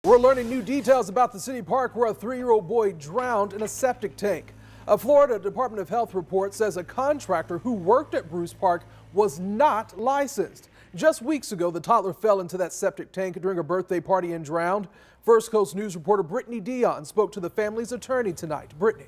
We're learning new details about the city park where a 3-year-old boy drowned in a septic tank. A Florida Department of Health report says a contractor who worked at Bruce Park was not licensed. Just weeks ago, the toddler fell into that septic tank during a birthday party and drowned. First Coast News reporter Brittany Dion spoke to the family's attorney tonight. Brittany.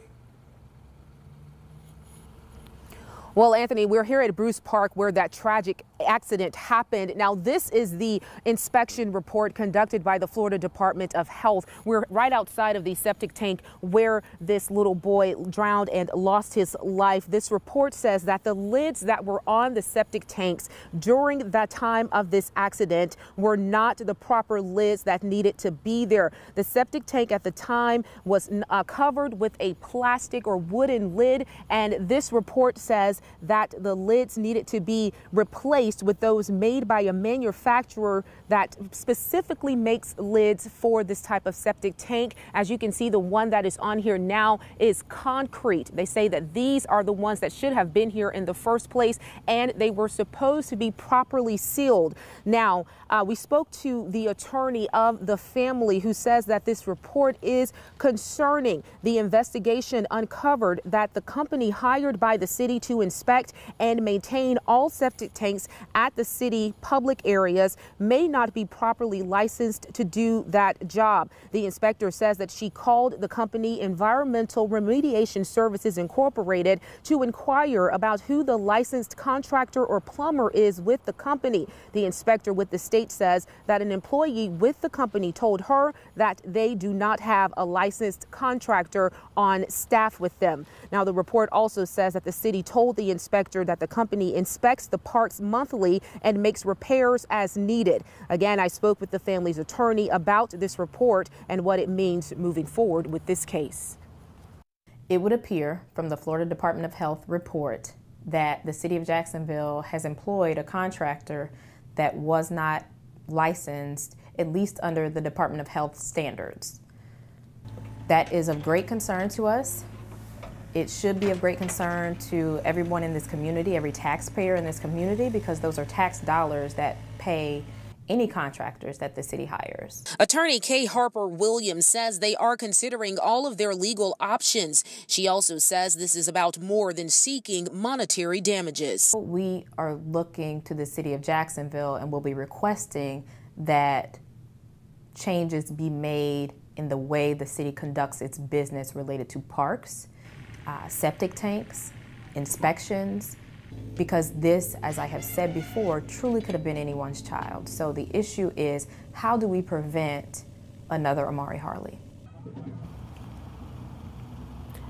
Well, Anthony, we're here at Bruce Park where that tragic accident happened. Now, this is the inspection report conducted by the Florida Department of Health. We're right outside of the septic tank where this little boy drowned and lost his life. This report says that the lids that were on the septic tanks during the time of this accident were not the proper lids that needed to be there. The septic tank at the time was covered with a plastic or wooden lid, and this report says that the lids needed to be replaced with those made by a manufacturer that specifically makes lids for this type of septic tank. As you can see, the one that is on here now is concrete. They say that these are the ones that should have been here in the first place, and they were supposed to be properly sealed. Now, we spoke to the attorney of the family who says that this report is concerning. The investigation uncovered that the company hired by the city to inspect and maintain all septic tanks at the city public areas may not be properly licensed to do that job. The inspector says that she called the company Environmental Remediation Services Incorporated to inquire about who the licensed contractor or plumber is with the company. The inspector with the state says that an employee with the company told her that they do not have a licensed contractor on staff with them. Now, the report also says that the city told the inspector that the company inspects the parks monthly and makes repairs as needed. Again, I spoke with the family's attorney about this report and what it means moving forward with this case. It would appear from the Florida Department of Health report that the city of Jacksonville has employed a contractor that was not licensed, at least under the Department of Health standards. That is of great concern to us. It should be of great concern to everyone in this community, every taxpayer in this community, because those are tax dollars that pay any contractors that the city hires. Attorney Kay Harper Williams says they are considering all of their legal options. She also says this is about more than seeking monetary damages. We are looking to the city of Jacksonville and will be requesting that changes be made in the way the city conducts its business related to parks, septic tanks, inspections, because this, as I have said before, truly could have been anyone's child. So the issue is, how do we prevent another Amari Harley?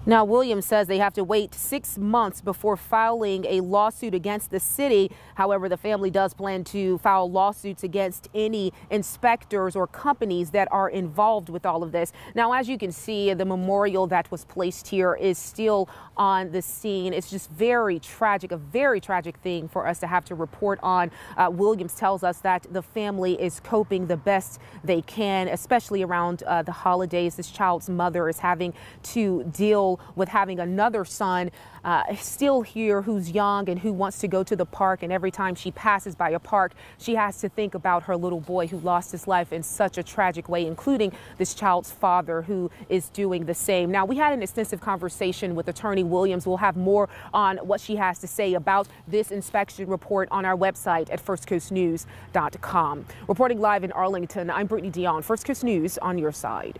Now, Williams says they have to wait 6 months before filing a lawsuit against the city. However, the family does plan to file lawsuits against any inspectors or companies that are involved with all of this. Now, as you can see, the memorial that was placed here is still on the scene. It's just very tragic, a very tragic thing for us to have to report on. Williams tells us that the family is coping the best they can, especially around the holidays. This child's mother is having to deal with having another son still here who's young and who wants to go to the park, and every time she passes by a park she has to think about her little boy who lost his life in such a tragic way, including this child's father who is doing the same. Now, we had an extensive conversation with Attorney Williams. We'll have more on what she has to say about this inspection report on our website at firstcoastnews.com. Reporting live in Arlington, I'm Brittany Dion, First Coast News on your side.